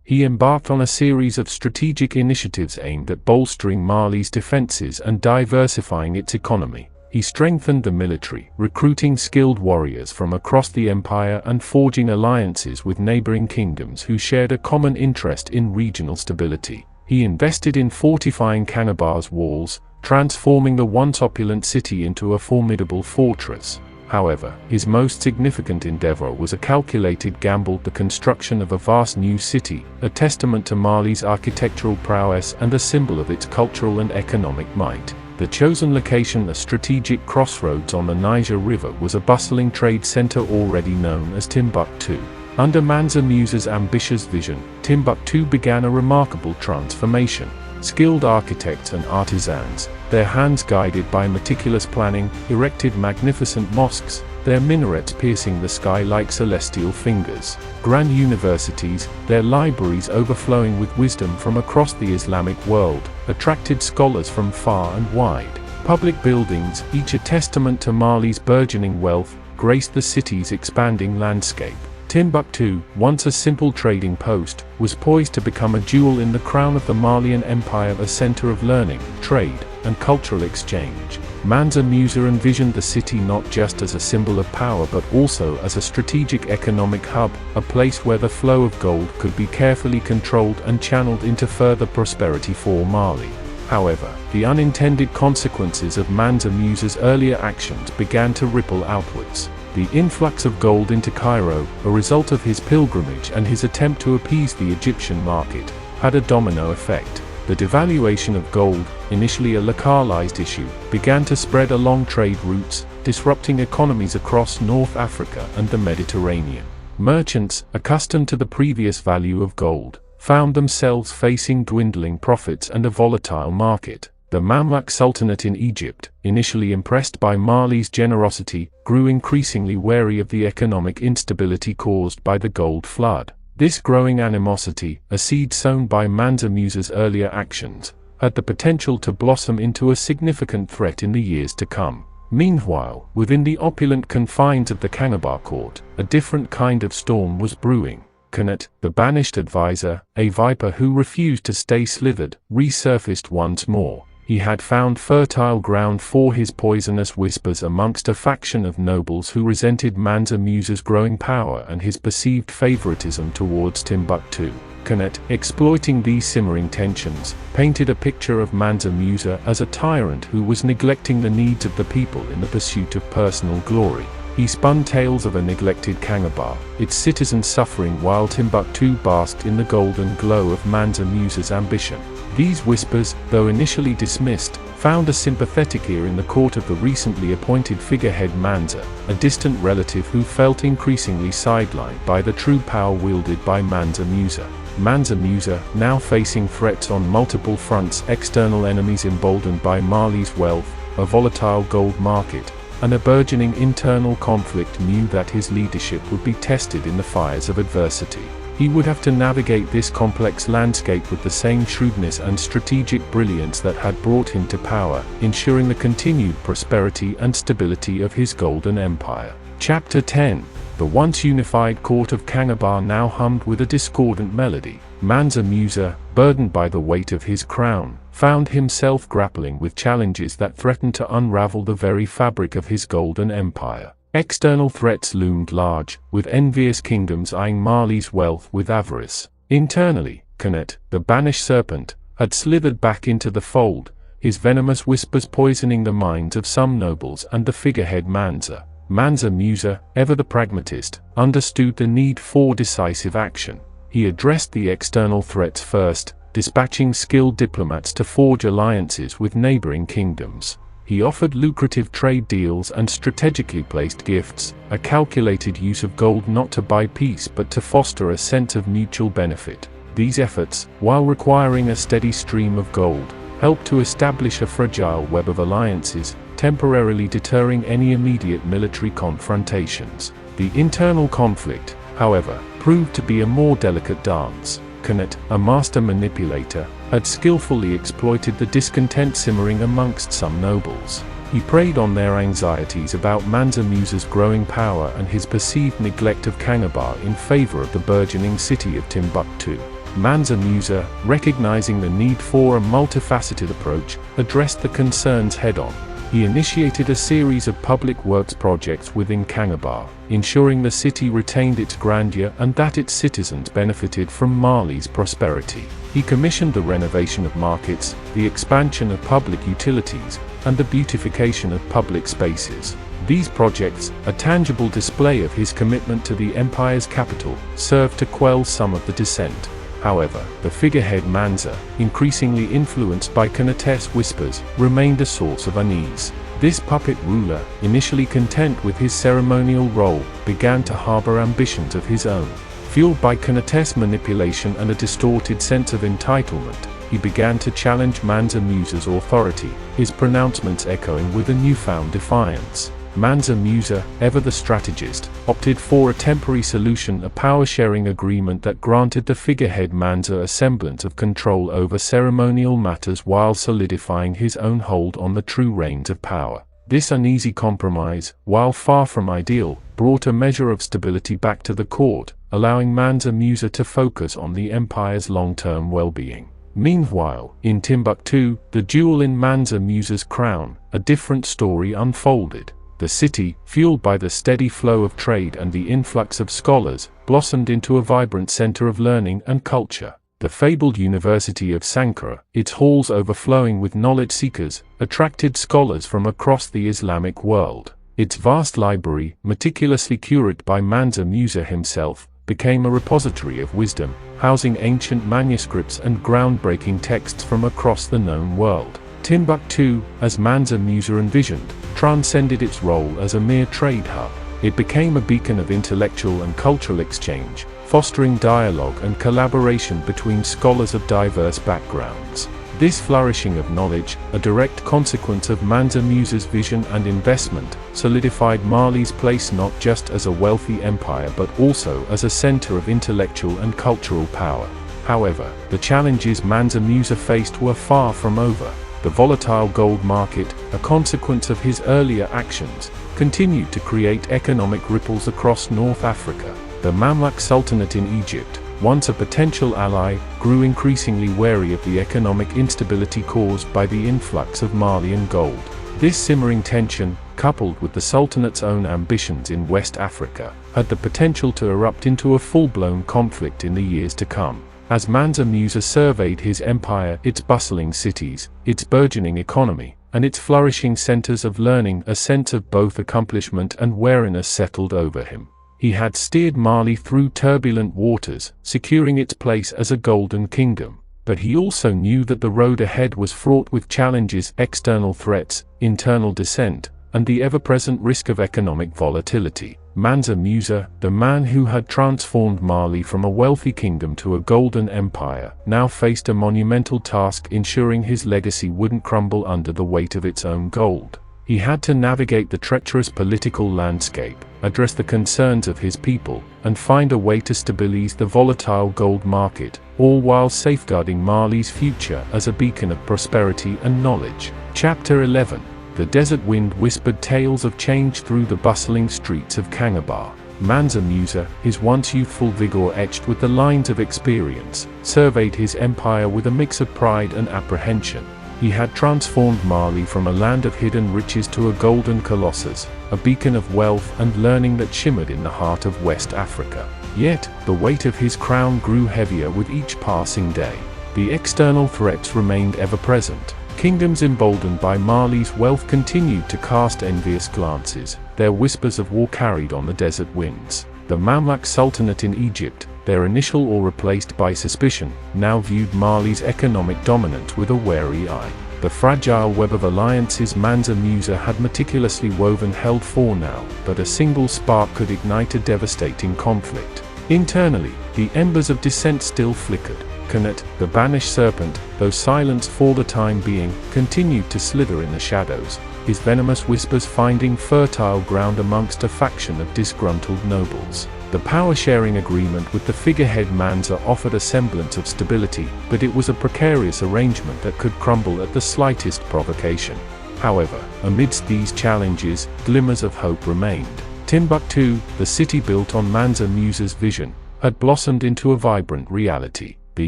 He embarked on a series of strategic initiatives aimed at bolstering Mali's defenses and diversifying its economy. He strengthened the military, recruiting skilled warriors from across the empire and forging alliances with neighboring kingdoms who shared a common interest in regional stability. He invested in fortifying Kanabar's walls, transforming the once opulent city into a formidable fortress. However, his most significant endeavor was a calculated gamble: the construction of a vast new city, a testament to Mali's architectural prowess and a symbol of its cultural and economic might. The chosen location, a strategic crossroads on the Niger River, was a bustling trade center already known as Timbuktu. Under Mansa Musa's ambitious vision, Timbuktu began a remarkable transformation. Skilled architects and artisans, their hands guided by meticulous planning, erected magnificent mosques, their minarets piercing the sky like celestial fingers. Grand universities, their libraries overflowing with wisdom from across the Islamic world, attracted scholars from far and wide. Public buildings, each a testament to Mali's burgeoning wealth, graced the city's expanding landscape. Timbuktu, once a simple trading post, was poised to become a jewel in the crown of the Malian Empire, a center of learning, trade, and cultural exchange. Mansa Musa envisioned the city not just as a symbol of power but also as a strategic economic hub, a place where the flow of gold could be carefully controlled and channeled into further prosperity for Mali. However, the unintended consequences of Mansa Musa's earlier actions began to ripple outwards. The influx of gold into Cairo, a result of his pilgrimage and his attempt to appease the Egyptian market, had a domino effect. The devaluation of gold, initially a localized issue, began to spread along trade routes, disrupting economies across North Africa and the Mediterranean. Merchants, accustomed to the previous value of gold, found themselves facing dwindling profits and a volatile market. The Mamluk Sultanate in Egypt, initially impressed by Mali's generosity, grew increasingly wary of the economic instability caused by the gold flood. This growing animosity, a seed sown by Mansa Musa's earlier actions, had the potential to blossom into a significant threat in the years to come. Meanwhile, within the opulent confines of the Kanabar court, a different kind of storm was brewing. Kanat, the banished advisor, a viper who refused to stay slithered, resurfaced once more. He had found fertile ground for his poisonous whispers amongst a faction of nobles who resented Mansa Musa's growing power and his perceived favoritism towards Timbuktu. Kanat, exploiting these simmering tensions, painted a picture of Mansa Musa as a tyrant who was neglecting the needs of the people in the pursuit of personal glory. He spun tales of a neglected Kangaba, its citizens suffering while Timbuktu basked in the golden glow of Mansa Musa's ambition. These whispers, though initially dismissed, found a sympathetic ear in the court of the recently appointed figurehead Mansa, a distant relative who felt increasingly sidelined by the true power wielded by Mansa Musa. Mansa Musa, now facing threats on multiple fronts: external enemies emboldened by Mali's wealth, a volatile gold market, and a burgeoning internal conflict, knew that his leadership would be tested in the fires of adversity. He would have to navigate this complex landscape with the same shrewdness and strategic brilliance that had brought him to power, ensuring the continued prosperity and stability of his golden empire. Chapter 10. The once unified court of Kangaba now hummed with a discordant melody. Mansa Musa, burdened by the weight of his crown, found himself grappling with challenges that threatened to unravel the very fabric of his golden empire. External threats loomed large, with envious kingdoms eyeing Mali's wealth with avarice. Internally, Khanet, the banished serpent, had slithered back into the fold, his venomous whispers poisoning the minds of some nobles and the figurehead Mansa. Mansa Musa, ever the pragmatist, understood the need for decisive action. He addressed the external threats first, dispatching skilled diplomats to forge alliances with neighboring kingdoms. He offered lucrative trade deals and strategically placed gifts, a calculated use of gold not to buy peace but to foster a sense of mutual benefit. These efforts, while requiring a steady stream of gold, helped to establish a fragile web of alliances, temporarily deterring any immediate military confrontations. The internal conflict, however, proved to be a more delicate dance. Khanet, a master manipulator, had skillfully exploited the discontent simmering amongst some nobles. He preyed on their anxieties about Mansa Musa's growing power and his perceived neglect of Kangaba in favor of the burgeoning city of Timbuktu. Mansa Musa, recognizing the need for a multifaceted approach, addressed the concerns head-on. He initiated a series of public works projects within Kangaba, ensuring the city retained its grandeur and that its citizens benefited from Mali's prosperity. He commissioned the renovation of markets, the expansion of public utilities, and the beautification of public spaces. These projects, a tangible display of his commitment to the empire's capital, served to quell some of the dissent. However, the figurehead Mansa, increasingly influenced by Khanet's whispers, remained a source of unease. This puppet ruler, initially content with his ceremonial role, began to harbor ambitions of his own. Fueled by Khanet's manipulation and a distorted sense of entitlement, he began to challenge Mansa Musa's authority, his pronouncements echoing with a newfound defiance. Mansa Musa, ever the strategist, opted for a temporary solution, a power-sharing agreement that granted the figurehead Mansa a semblance of control over ceremonial matters while solidifying his own hold on the true reins of power. This uneasy compromise, while far from ideal, brought a measure of stability back to the court, allowing Mansa Musa to focus on the empire's long-term well-being. Meanwhile, in Timbuktu, the jewel in Mansa Musa's crown, a different story unfolded. The city, fueled by the steady flow of trade and the influx of scholars, blossomed into a vibrant center of learning and culture. The fabled University of Sankara, its halls overflowing with knowledge seekers, attracted scholars from across the Islamic world. Its vast library, meticulously curated by Mansa Musa himself, became a repository of wisdom, housing ancient manuscripts and groundbreaking texts from across the known world. Timbuktu, as Mansa Musa envisioned, transcended its role as a mere trade hub. It became a beacon of intellectual and cultural exchange, fostering dialogue and collaboration between scholars of diverse backgrounds. This flourishing of knowledge, a direct consequence of Mansa Musa's vision and investment, solidified Mali's place not just as a wealthy empire but also as a center of intellectual and cultural power. However, the challenges Mansa Musa faced were far from over. The volatile gold market, a consequence of his earlier actions, continued to create economic ripples across North Africa. The Mamluk Sultanate in Egypt, once a potential ally, grew increasingly wary of the economic instability caused by the influx of Malian gold. This simmering tension, coupled with the Sultanate's own ambitions in West Africa, had the potential to erupt into a full-blown conflict in the years to come. As Mansa Musa surveyed his empire, its bustling cities, its burgeoning economy, and its flourishing centers of learning, a sense of both accomplishment and wariness settled over him. He had steered Mali through turbulent waters, securing its place as a golden kingdom. But he also knew that the road ahead was fraught with challenges, external threats, internal dissent, and the ever-present risk of economic volatility. Mansa Musa, the man who had transformed Mali from a wealthy kingdom to a golden empire, now faced a monumental task, ensuring his legacy wouldn't crumble under the weight of its own gold. He had to navigate the treacherous political landscape, address the concerns of his people, and find a way to stabilize the volatile gold market, all while safeguarding Mali's future as a beacon of prosperity and knowledge. Chapter 11. The desert wind whispered tales of change through the bustling streets of Kangaba. Mansa Musa, his once youthful vigor etched with the lines of experience, surveyed his empire with a mix of pride and apprehension. He had transformed Mali from a land of hidden riches to a golden colossus, a beacon of wealth and learning that shimmered in the heart of West Africa. Yet, the weight of his crown grew heavier with each passing day. The external threats remained ever present. Kingdoms emboldened by Mali's wealth continued to cast envious glances, their whispers of war carried on the desert winds. The Mamluk Sultanate in Egypt, their initial awe replaced by suspicion, now viewed Mali's economic dominance with a wary eye. The fragile web of alliances Mansa Musa had meticulously woven held for now, but a single spark could ignite a devastating conflict. Internally, the embers of dissent still flickered. Khanet, the banished serpent, though silenced for the time being, continued to slither in the shadows, his venomous whispers finding fertile ground amongst a faction of disgruntled nobles. The power-sharing agreement with the figurehead Mansa offered a semblance of stability, but it was a precarious arrangement that could crumble at the slightest provocation. However, amidst these challenges, glimmers of hope remained. Timbuktu, the city built on Mansa Musa's vision, had blossomed into a vibrant reality. The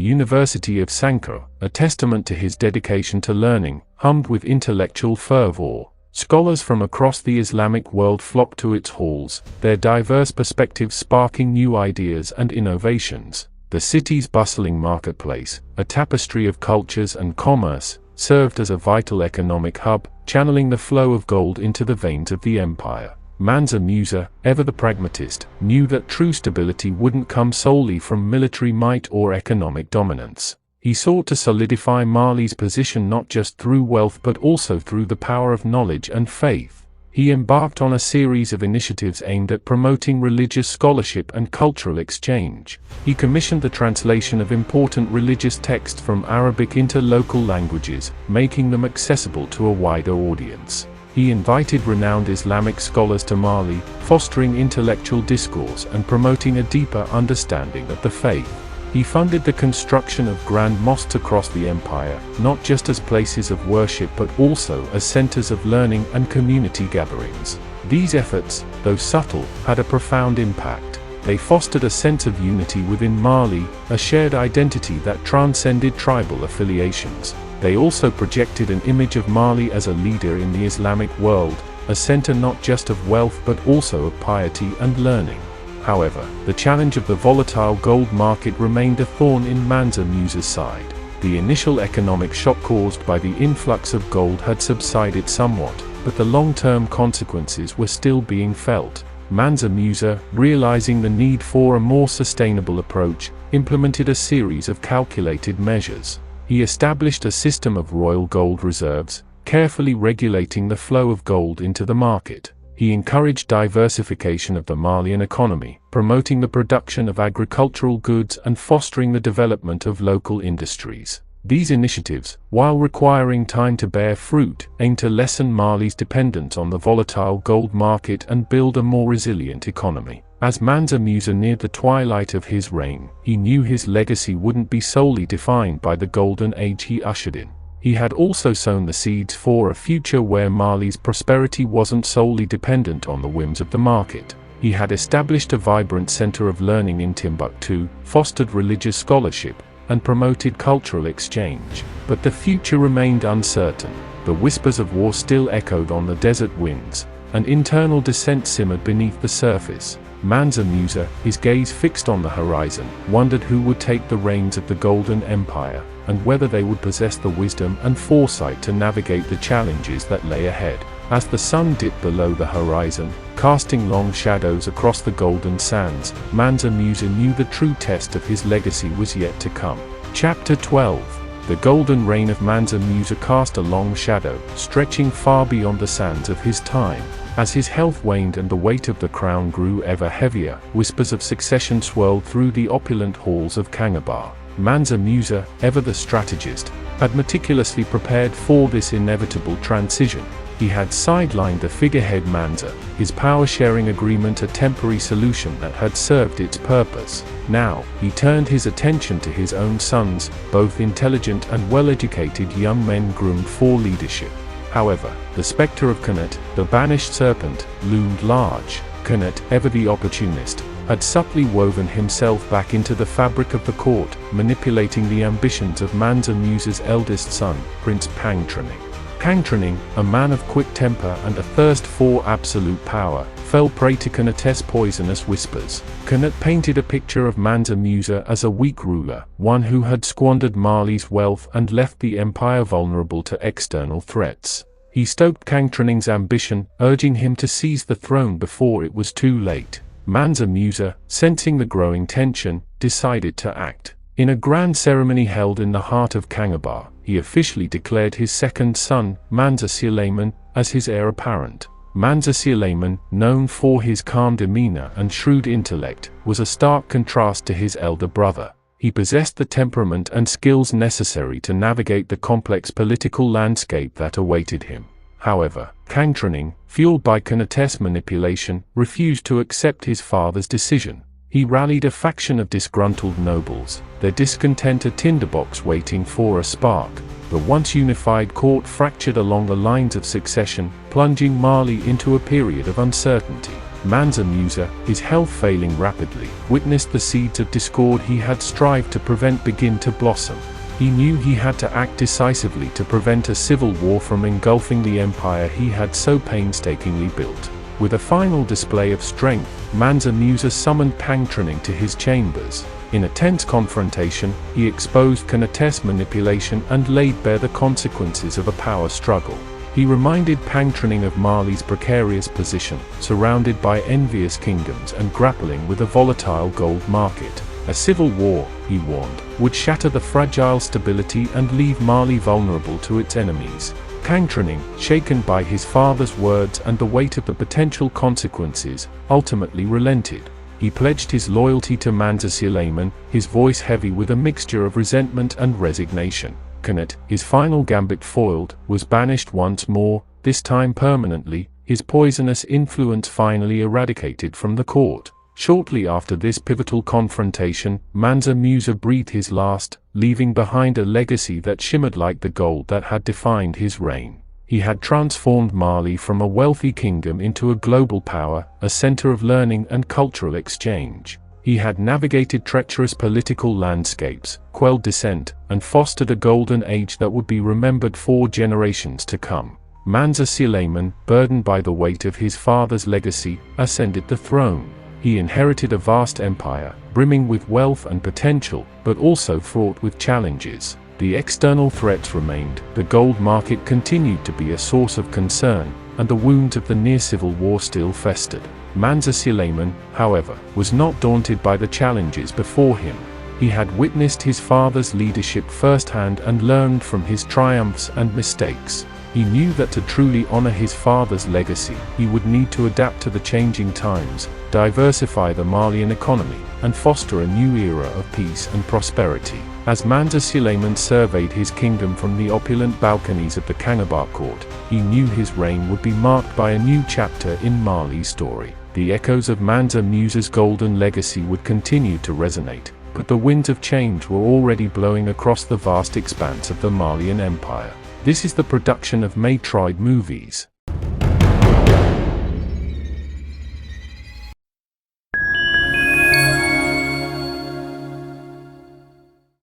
University of Sankara, a testament to his dedication to learning, hummed with intellectual fervor. Scholars from across the Islamic world flocked to its halls, their diverse perspectives sparking new ideas and innovations. The city's bustling marketplace, a tapestry of cultures and commerce, served as a vital economic hub, channeling the flow of gold into the veins of the empire. Mansa Musa, ever the pragmatist, knew that true stability wouldn't come solely from military might or economic dominance. He sought to solidify Mali's position not just through wealth but also through the power of knowledge and faith. He embarked on a series of initiatives aimed at promoting religious scholarship and cultural exchange. He commissioned the translation of important religious texts from Arabic into local languages, making them accessible to a wider audience. He invited renowned Islamic scholars to Mali, fostering intellectual discourse and promoting a deeper understanding of the faith. He funded the construction of grand mosques across the empire, not just as places of worship but also as centers of learning and community gatherings. These efforts, though subtle, had a profound impact. They fostered a sense of unity within Mali, a shared identity that transcended tribal affiliations. They also projected an image of Mali as a leader in the Islamic world, a center not just of wealth but also of piety and learning. However, the challenge of the volatile gold market remained a thorn in Mansa Musa's side. The initial economic shock caused by the influx of gold had subsided somewhat, but the long-term consequences were still being felt. Mansa Musa, realizing the need for a more sustainable approach, implemented a series of calculated measures. He established a system of royal gold reserves, carefully regulating the flow of gold into the market. He encouraged diversification of the Malian economy, promoting the production of agricultural goods and fostering the development of local industries. These initiatives, while requiring time to bear fruit, aimed to lessen Mali's dependence on the volatile gold market and build a more resilient economy. As Mansa Musa neared the twilight of his reign, he knew his legacy wouldn't be solely defined by the golden age he ushered in. He had also sown the seeds for a future where Mali's prosperity wasn't solely dependent on the whims of the market. He had established a vibrant center of learning in Timbuktu, fostered religious scholarship, and promoted cultural exchange. But the future remained uncertain. The whispers of war still echoed on the desert winds, and internal dissent simmered beneath the surface. Mansa Musa, his gaze fixed on the horizon, wondered who would take the reins of the Golden Empire, and whether they would possess the wisdom and foresight to navigate the challenges that lay ahead. As the sun dipped below the horizon, casting long shadows across the golden sands, Mansa Musa knew the true test of his legacy was yet to come. Chapter 12. The golden reign of Mansa Musa cast a long shadow, stretching far beyond the sands of his time. As his health waned and the weight of the crown grew ever heavier, whispers of succession swirled through the opulent halls of Kangabar. Mansa Musa, ever the strategist, had meticulously prepared for this inevitable transition. He had sidelined the figurehead Mansa, his power-sharing agreement a temporary solution that had served its purpose. Now, he turned his attention to his own sons, both intelligent and well-educated young men groomed for leadership. However, the specter of Khanate, the banished serpent, loomed large. Khanate, ever the opportunist, had subtly woven himself back into the fabric of the court, manipulating the ambitions of Mansa Musa's eldest son, Prince Pangtraning. Pangtraning, a man of quick temper and a thirst for absolute power, fell prey to Khanate's poisonous whispers. Khanate painted a picture of Mansa Musa as a weak ruler, one who had squandered Mali's wealth and left the empire vulnerable to external threats. He stoked Pangtraning's ambition, urging him to seize the throne before it was too late. Mansa Musa, sensing the growing tension, decided to act. In a grand ceremony held in the heart of Kangabar, he officially declared his second son, Mansa Suleiman, as his heir apparent. Mansa Suleiman, known for his calm demeanor and shrewd intellect, was a stark contrast to his elder brother. He possessed the temperament and skills necessary to navigate the complex political landscape that awaited him. However, Pangtraning, fueled by Khanate's manipulation, refused to accept his father's decision. He rallied a faction of disgruntled nobles, their discontent a tinderbox waiting for a spark. The once unified court fractured along the lines of succession, plunging Mali into a period of uncertainty. Mansa Musa, his health failing rapidly, witnessed the seeds of discord he had strived to prevent begin to blossom. He knew he had to act decisively to prevent a civil war from engulfing the empire he had so painstakingly built. With a final display of strength, Mansa Musa summoned Pangtraning to his chambers. In a tense confrontation, he exposed Khanate's manipulation and laid bare the consequences of a power struggle. He reminded Pangtraning of Mali's precarious position, surrounded by envious kingdoms and grappling with a volatile gold market. A civil war, he warned, would shatter the fragile stability and leave Mali vulnerable to its enemies. Pangtraning, shaken by his father's words and the weight of the potential consequences, ultimately relented. He pledged his loyalty to Mansa Suleiman, his voice heavy with a mixture of resentment and resignation. Khanate, his final gambit foiled, was banished once more, this time permanently, his poisonous influence finally eradicated from the court. Shortly after this pivotal confrontation, Mansa Musa breathed his last, leaving behind a legacy that shimmered like the gold that had defined his reign. He had transformed Mali from a wealthy kingdom into a global power, a center of learning and cultural exchange. He had navigated treacherous political landscapes, quelled dissent, and fostered a golden age that would be remembered for generations to come. Mansa Suleiman, burdened by the weight of his father's legacy, ascended the throne. He inherited a vast empire, brimming with wealth and potential, but also fraught with challenges. The external threats remained, the gold market continued to be a source of concern, and the wounds of the near-civil war still festered. Mansa Suleiman, however, was not daunted by the challenges before him. He had witnessed his father's leadership firsthand and learned from his triumphs and mistakes. He knew that to truly honor his father's legacy, he would need to adapt to the changing times, diversify the Malian economy, and foster a new era of peace and prosperity. As Mansa Suleiman surveyed his kingdom from the opulent balconies of the Kangabar court, he knew his reign would be marked by a new chapter in Mali's story. The echoes of Mansa Musa's golden legacy would continue to resonate, but the winds of change were already blowing across the vast expanse of the Malian Empire. This is the production of Matride Movies.